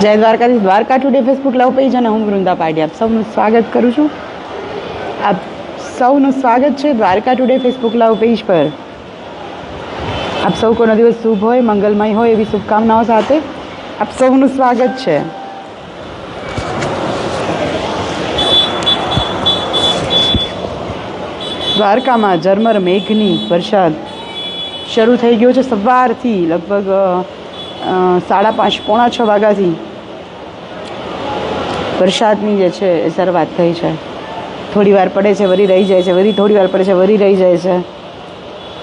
જય દ્વારકાથી Dwarka today Facebook લવ page અને હું વૃંદા પાડી આપ સૌનું સ્વાગત કરું છું. આપ સૌનું સ્વાગત છે દ્વારકા ટુડે ફેસબુક લવ પેજ પર. આપ સૌ કોનો દિવસ શુભ હોય, મંગલમય હોય એવી શુભકામનાઓ સાથે આપ સૌનું સ્વાગત છે. દ્વારકામાં ઝરમર મેઘની વરસાદ શરૂ થઈ ગયો છે. સવારથી લગભગ 5:30 પોણા 6 વાગ્યાથી વરસાદની જે છે એ શરૂઆત થઈ છે. થોડી વાર પડે છે, વળી રહી જાય છે, વળી થોડી વાર પડે છે, વળી રહી જાય છે.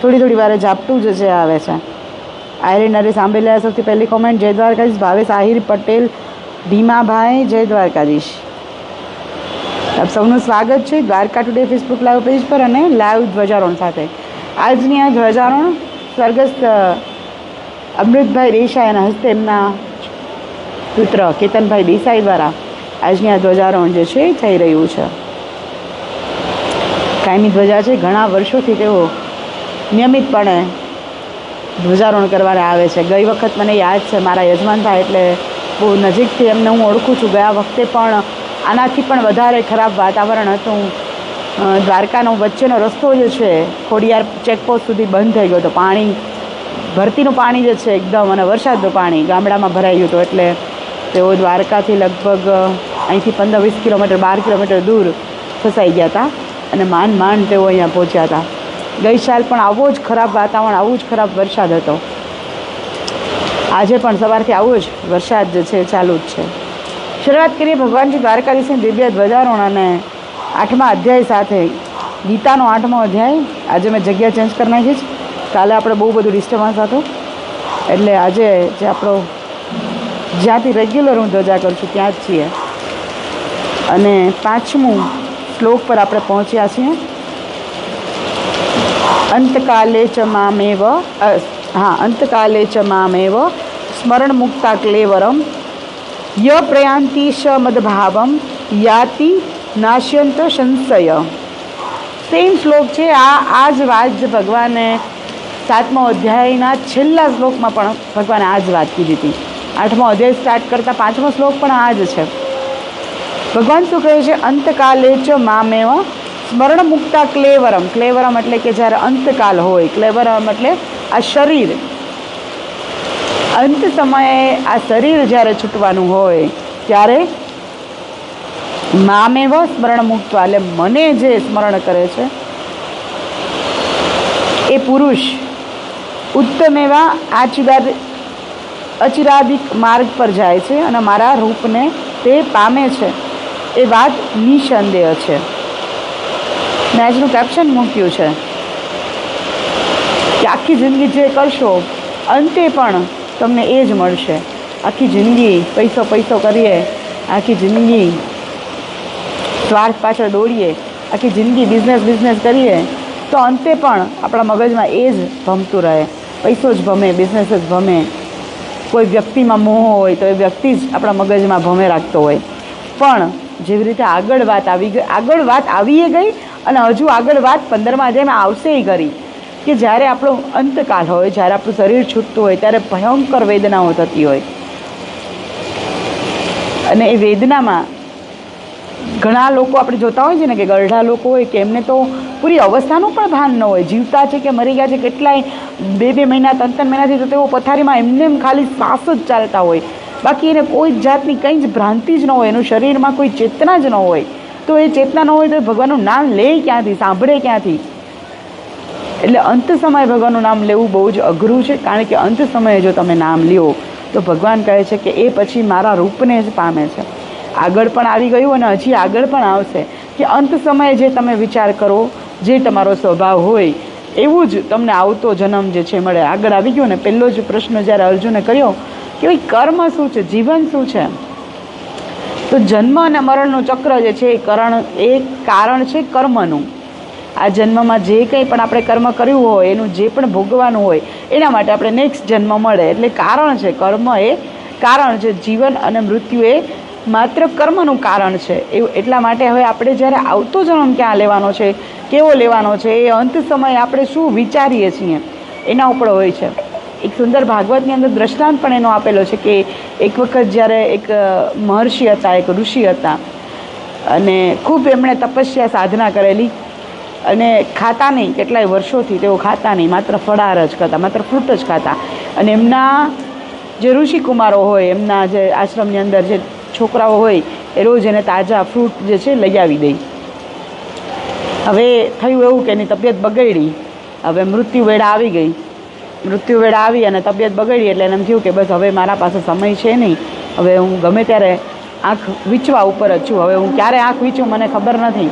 થોડી વારે ઝાપટું જ છે આવે છે. આયરનરે સાંભળેલા સૌથી પહેલી કોમેન્ટ જય દ્વારકાધીશ ભાવેશ આહિર પટેલ ભીમાભાઈ જય દ્વારકાધીશ. આપ સૌનું સ્વાગત છે Dwarka today Facebook live page પર અને લાઈવ ધ્વજારોહણ સાથે. આજની આ ધ્વજારોહણ સ્વર્ગસ્થ અમૃતભાઈ દેસાઈના હસ્તે એમના પુત્ર કેતનભાઈ દેસાઈ દ્વારા આજની આ ધ્વજારોહણ જે છે થઈ રહ્યું છે. કાયમી ધ્વજા છે. ઘણા વર્ષોથી તેઓ નિયમિતપણે ધ્વજારોહણ કરવાના આવે છે. ગઈ વખત મને યાદ છે, મારા યજમાનભાઈ એટલે બહુ નજીકથી એમને હું ઓળખું છું. ગયા વખતે પણ આનાથી પણ વધારે ખરાબ વાતાવરણ હતું. દ્વારકાનો વચ્ચેનો રસ્તો જે છે ખોડિયાર ચેકપોસ્ટ સુધી બંધ થઈ ગયો હતો. પાણી, ભરતીનું પાણી જે છે એકદમ, અને વરસાદનું પાણી ગામડામાં ભરાઈ ગયું હતું. એટલે તેઓ દ્વારકાથી લગભગ અહીંથી 15-20 કિલોમીટર 12 કિલોમીટર દૂર ફસાઈ ગયા હતા અને માંડ તેઓ અહીંયા પહોંચ્યા હતા. ગઈ સાલ પણ આવો જ ખરાબ વાતાવરણ, આવું જ ખરાબ વરસાદ હતો. આજે પણ સવારથી આવો જ વરસાદ જે છે ચાલુ જ છે. શરૂઆત કરીએ ભગવાનજી દ્વારકાધીશની દિવ્ય ધ્વજારોહણ અને 8મા અધ્યાય સાથે. ગીતાનો 8મો અધ્યાય. આજે મેં જગ્યા ચેન્જ કરી નાખી છે. કાલે આપણે બહુ બધું ડિસ્ટર્બન્સ હતું એટલે આજે જે આપણો જ્યાંથી રેગ્યુલર હું ધ્વજા કરું છું ત્યાં જ છીએ. અને 5મું શ્લોક પર આપણે પહોંચ્યા છીએ. અંતકાલે ચ મામેવ સ્મરણ મુક્તા ક્લેવરમ ય પ્રયાંતિ શ મદભાવમ યાતિ નાશ્યંત સંશય. સેમ શ્લોક છે. આ જ વાત જ ભગવાને 7મો અધ્યાયના છેલ્લા શ્લોકમાં પણ ભગવાને આ જ વાત કીધી હતી. 8મો અધ્યાય સ્ટાર્ટ કરતાં 5મો શ્લોક પણ આ જ છે. ભગવાન શું કહે છે? અંતકાલે ચ મામેવ સ્મરણ મુક્તા ક્લેવરમ. ક્લેવરમ એટલે કે જ્યારે અંતકાલ હોય. ક્લેવરમ એટલે આ શરીર, અંત સમયે આ શરીર જ્યારે છૂટવાનું હોય ત્યારે મામેવ સ્મરણ મુક્તા, એટલે મને જે સ્મરણ કરે છે એ પુરુષ ઉત્તમ એવા અચિરાદિક માર્ગ પર જાય છે અને મારા રૂપને તે પામે છે. એ વાત નિસંદેહ છે. મેં આજનું કેપ્શન મૂક્યું છે કે આખી જિંદગી જે કરશો અંતે પણ તમને એ જ મળશે. આખી જિંદગી પૈસો કરીએ, આખી જિંદગી સ્વાર્થ પાછળ દોડીએ, આખી જિંદગી બિઝનેસ કરીએ તો અંતે પણ આપણા મગજમાં એ જ ભમતું રહે. પૈસો જ ભમે, બિઝનેસ જ ભમે. કોઈ વ્યક્તિમાં મોહ હોય તો એ વ્યક્તિ જ આપણા મગજમાં ભમે રાખતો હોય. પણ જેવી રીતે આગળ વાત આવીએ ગઈ અને હજુ આગળ વાત 15મા અધ્યાયમાં આવશે કરી કે જ્યારે આપણો અંતકાલ હોય, જ્યારે આપણું શરીર છૂટતું હોય ત્યારે ભયંકર વેદનાઓ થતી હોય. અને એ વેદનામાં ઘણા લોકો આપણે જોતા હોય છે ને કે ગરઢા લોકો હોય કે એમને તો પૂરી અવસ્થાનું પણ ભાન ન હોય. જીવતા છે કે મરી ગયા છે, કેટલાય 2 મહિના 3 મહિનાથી તો તેઓ પથારીમાં એમને ખાલી શ્વાસ જ ચાલતા હોય. બાકી એને કોઈ જાતની કંઈ જ ભ્રાંતિ જ ન હોય, એનું શરીરમાં કોઈ ચેતના જ ન હોય. તો એ ચેતના ન હોય તો એ ભગવાનનું નામ લે ક્યાંથી, સાંભળે ક્યાંથી? એટલે અંત સમયે ભગવાનનું નામ લેવું બહુ જ અઘરું છે. કારણ કે અંત સમયે જો તમે નામ લ્યો તો ભગવાન કહે છે કે એ પછી મારા રૂપને જ પામે છે. આગળ પણ આવી ગયું અને હજી આગળ પણ આવશે કે અંત સમયે જે તમે વિચાર કરો, જે તમારો સ્વભાવ હોય એવું જ તમને આવતો જન્મ જે છે મળે. આગળ આવી ગયો ને. પહેલો જ પ્રશ્ન જ્યારે અર્જુને કર્યો કે ભાઈ કર્મ શું છે, જીવન શું છે, તો જન્મ અને મરણનું ચક્ર જે છે એ કારણ છે કર્મનું. આ જન્મમાં જે કંઈ પણ આપણે કર્મ કર્યું હોય એનું જે પણ ભોગવાનું હોય એના માટે આપણે નેક્સ્ટ જન્મ મળે. એટલે કારણ છે. કર્મ એ કારણ છે. જીવન અને મૃત્યુ એ માત્ર કર્મનું કારણ છે. એટલા માટે હવે આપણે જ્યારે આવતો જન્મ ક્યાં લેવાનો છે, કેવો લેવાનો છે, એ અંત સમયે આપણે શું વિચારીએ છીએ એના ઉપર હોય છે. એક સુંદર ભાગવતની અંદર દ્રષ્ટાંત પણ એનો આપેલો છે કે એક વખત જ્યારે એક મહર્ષિ હતા, એક ઋષિ હતા, અને ખૂબ એમણે તપસ્યા સાધના કરેલી, અને ખાતા નહીં, કેટલાય વર્ષોથી તેઓ ખાતા નહીં, માત્ર ફળાહાર જ ખાતા, માત્ર ફ્રૂટ જ ખાતા. અને એમના જે ઋષિકુમારો હોય, એમના જે આશ્રમની અંદર જે છોકરાઓ હોય, એ રોજ એને તાજા ફ્રૂટ જે છે લઈ આવી દે. હવે થયું એવું કે એની તબિયત બગડી, હવે મૃત્યુ વેળા આવી ગઈ. મૃત્યુ વેળા આવી અને તબિયત બગડી એટલે એને એમ થયું કે બસ હવે મારા પાસે સમય છે નહીં, હવે હું ગમે ત્યારે આંખ વીંચવા ઉપર જ છું, હવે હું ક્યારે આંખ વીંચું મને ખબર નથી.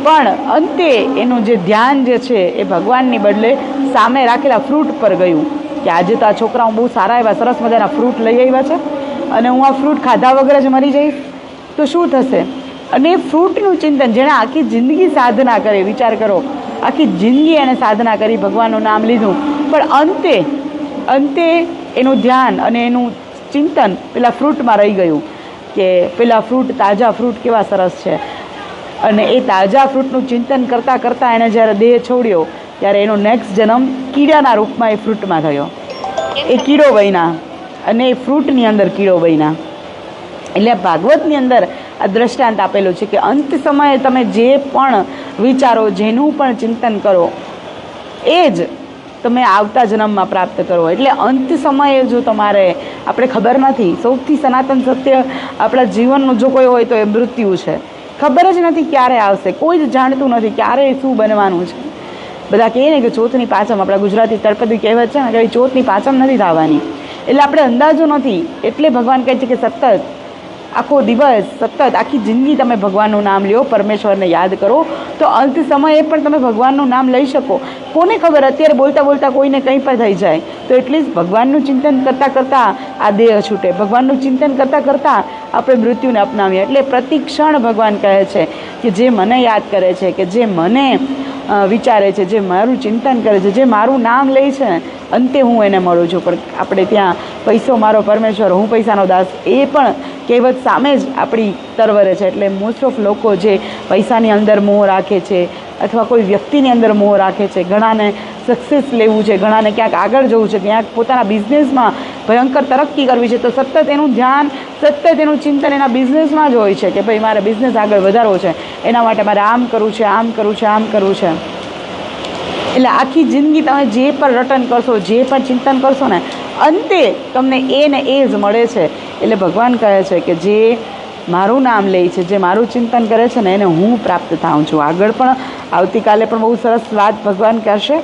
પણ અંતે એનું જે ધ્યાન જે છે એ ભગવાનની બદલે સામે રાખેલા ફ્રૂટ પર ગયું કે આજે તો આ છોકરાઓ બહુ સારા એવા સરસ મજાના ફ્રૂટ લઈ આવ્યા છે, અને હું આ ફ્રૂટ ખાધા વગર જ મરી જઈશ તો શું થશે? અને ફ્રૂટનું ચિંતન, જેણે આખી જિંદગી સાધના કરી, વિચાર કરો, આખી જિંદગી એણે સાધના કરી, ભગવાનનું નામ લીધું, પણ અંતે એનું ધ્યાન અને એનું ચિંતન પેલા ફ્રૂટમાં રહી ગયું કે પેલા ફ્રૂટ, તાજા ફ્રૂટ કેવા સરસ છે. અને એ તાજા ફ્રૂટનું ચિંતન કરતાં કરતાં એણે જ્યારે દેહ છોડ્યો ત્યારે એનો નેક્સ્ટ જન્મ કીડાના રૂપમાં એ ફ્રૂટમાં થયો. એ કીડો બન્યા અને એ ફ્રૂટની અંદર કીડો બન્યા. એટલે ભાગવતની અંદર આ દ્રષ્ટાંત આપેલું છે કે અંત સમયે તમે જે પણ વિચારો, જેનું પણ ચિંતન કરો, એ જ તમે આવતા જન્મમાં પ્રાપ્ત કરો. એટલે અંત સમયે જો તમારે, આપણે ખબર નથી, સૌથી સનાતન સત્ય આપણા જીવનનું જો કોઈ હોય તો એ મૃત્યુ છે. ખબર જ નથી ક્યારે આવશે, કોઈ જ જાણતું નથી ક્યારે શું બનવાનું છે. બધા કહે ને કે ચોથની પાંચમ, આપણા ગુજરાતી તળપદી કહેવત છે ને કે ચોથની પાંચમ નથી થવાની, એટલે આપણે અંદાજો નથી. એટલે ભગવાન કહે છે કે સતત આખો દિવસ, સતત આખી જિંદગી તમે ભગવાનનું નામ લ્યો, પરમેશ્વરને યાદ કરો, તો અંત સમયે પણ તમે ભગવાનનું નામ લઈ શકો. કોને ખબર, અત્યારે બોલતા બોલતા કોઈને કંઈ પણ થઈ જાય, તો એટલીસ્ટ ભગવાનનું ચિંતન કરતાં કરતાં આ દેહ છૂટે, ભગવાનનું ચિંતન કરતાં કરતાં આપણે મૃત્યુને અપનાવીએ. એટલે પ્રતિક્ષણ ભગવાન કહે છે કે જે મને યાદ કરે છે, કે જે મને વિચારે છે, જે મારું ચિંતન કરે છે, જે મારું નામ લે છે, અંતે હું એને મળું છું. પણ આપણે ત્યાં પૈસો મારો પરમેશ્વર, હું પૈસાનો દાસ, એ પણ કહેવત સામે જ આપણી તરવરે છે. એટલે મોસ્ટ ઓફ લોકો જે પૈસાની અંદર મોહ રાખે છે, અથવા કોઈ વ્યક્તિની અંદર મોહ રાખે છે, ઘણાને સક્સેસ લેવું છે, ઘણાને ક્યાંક આગળ જવું છે, ક્યાંક પોતાના બિઝનેસમાં ભયંકર તરક્કી કરવી છે, તો સતત એનું ધ્યાન, સતત એનું ચિંતન એના બિઝનેસમાં જ હોય છે કે ભાઈ મારે બિઝનેસ આગળ વધારવો છે, એના માટે મારે આમ કરવું છે, આમ કરવું છે, આમ કરવું છે. એટલે આખી જિંદગી તમે જે પણ રટન કરશો, જે પણ ચિંતન કરશો ને, અંતે તમને એ ને એ જ મળે છે. એટલે ભગવાન કહે છે કે જે મારું નામ લે છે, જે મારું ચિંતન કરે છે ને, એને હું પ્રાપ્ત થાઉં છું. આગળ પણ આવતીકાલે પણ બહુ સરસ વાત ભગવાન કહેશે,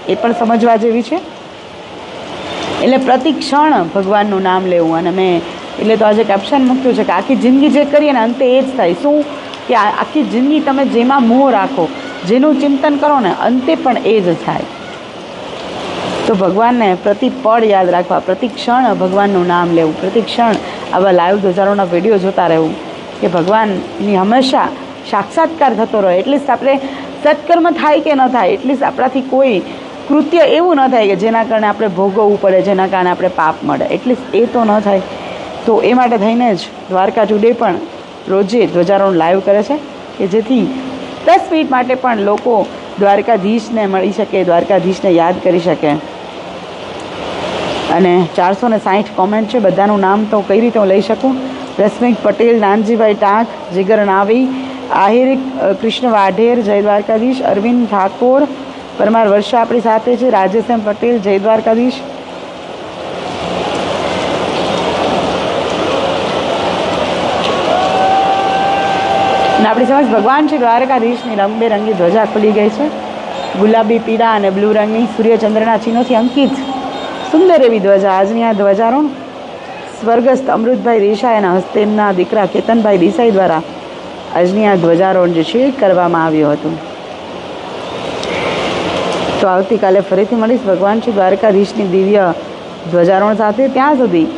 એ પણ સમજવા જેવી છે. એટલે પ્રતિ ક્ષણ ભગવાનનું નામ લેવું. અને મેં એટલે તો આજે કેપ્શન મૂક્યું છે કે આખી જિંદગી જે કરીએ ને, અંતે એ જ થાય. શું કે આખી જિંદગી તમે જેમાં મોહ રાખો, જેનું ચિંતન કરો ને, અંતે પણ એ જ થાય. તો ભગવાનને પ્રતિ પળ યાદ રાખવા, પ્રતિ ક્ષણ ભગવાનનું નામ લેવું, પ્રતિ ક્ષણ આવા લાઈવ ધ્વજારોના વિડીયો જોતા રહેવું કે ભગવાનની હંમેશા સાક્ષાત્કાર થતો રહે. એટલીસ્ટ આપણે સત્કર્મ થાય કે ન થાય, એટલીસ્ટ આપણાથી કોઈ કૃત્ય એવું ન થાય કે જેના કારણે આપણે ભોગવવું પડે, જેના કારણે આપણે પાપ મળે, એટલીસ્ટ એ તો ન થાય. તો એ માટે થઈને જ દ્વારકા ટુડે પણ રોજે ધ્વજારોનું લાઈવ કરે છે કે જેથી 10 મિનિટ માટે પણ લોકો દ્વારકાધીશને મળી શકે, દ્વારકાધીશને યાદ કરી શકે. અને 460 કોમેન્ટ છે, બધાનું નામ તો કઈ રીતે હું લઈ શકું? રશ્મિક પટેલ, નાનજીભાઈ ટાંક, જીગર નાવી, આહિર કૃષ્ણ વાઢેર, જય દ્વારકાધીશ, અરવિંદ ઠાકોર, પરમાર વર્ષા આપણી સાથે છે, રાજેશ એમ પટેલ, જય દ્વારકાધીશ. અને આપણી સમજ ભગવાન શ્રી દ્વારકાધીશની રંગબેરંગી ધ્વજા ખુલી ગઈ છે. ગુલાબી, પીળા અને બ્લુ રંગની સૂર્યચંદ્રના ચિહ્નોથી અંકિત સુંદર એવી ધ્વજા. આજની આ ધ્વજારોહણ સ્વર્ગસ્થ અમૃતભાઈ દેસાઈના હસ્તે એમના દીકરા કેતનભાઈ દેસાઈ દ્વારા આજની આ ધ્વજારોહણ જે છે કરવામાં આવ્યું હતું. તો આવતીકાલે ફરીથી મળીશ ભગવાન શ્રી દ્વારકાધીશની દિવ્ય ધ્વજારોહણ સાથે. ત્યાં સુધી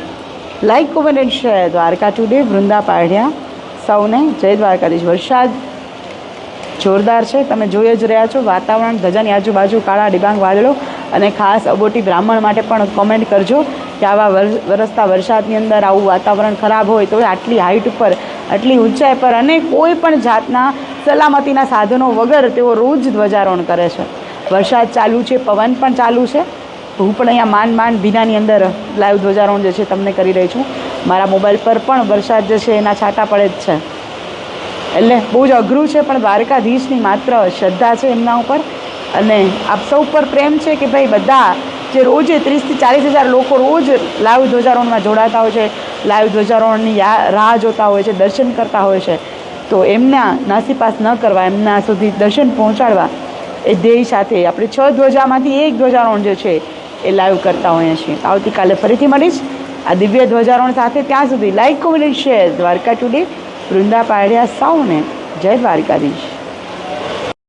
like, comment and share. Dwarka today, Vrinda Padhya. સૌને જય દ્વારકાધીશ. વરસાદ જોરદાર છે, તમે જોઈ જ રહ્યા છો. વાતાવરણ, ધજાની આજુબાજુ કાળા ડિબાંગ વાદળો. અને ખાસ અબોટી બ્રાહ્મણ માટે પણ કોમેન્ટ કરજો કે આવા વરસતા વરસાદની અંદર આવું વાતાવરણ ખરાબ હોય તો આટલી હાઈટ ઉપર, આટલી ઊંચાઈ પર અને કોઈ પણ જાતના સલામતીના સાધનો વગર તેઓ રોજ ધ્વજારોહણ કરે છે. વરસાદ ચાલુ છે, પવન પણ ચાલુ છે, હું પણ અહીંયા માંડ ભીનાની અંદર લાઈવ ધ્વજારોહણ જે છે તમને કરી રહી છું. મારા મોબાઈલ પર પણ વરસાદ જે છે એના છાંટા પડે જ છે. એટલે બહુ જ અઘરું છે, પણ દ્વારકાધીશની માત્ર શ્રદ્ધા છે એમના ઉપર, અને આપ સૌ પર પ્રેમ છે કે ભાઈ બધા જે રોજે 30,000 થી 40,000 લોકો રોજ લાઈવ ધ્વજારોહણમાં જોડાતા હોય છે, લાઈવ ધ્વજારોહણની રાહ જોતા હોય છે, દર્શન કરતા હોય છે, તો એમના નાસીપાસ ન કરવા, એમના સુધી દર્શન પહોંચાડવા એ ધ્યેય સાથે આપણે 6 ધ્વજામાંથી 1 ધ્વજારોહણ જે છે એ લાઈવ કરતા હોઈએ છીએ. આવતીકાલે ફરીથી મળીશ આ દિવ્ય ધ્વજારોહણ સાથે. ત્યાં સુધી like, comment, share. Dwarka today. Vrinda પાડ્યા સૌને જય દ્વારકાધીશ.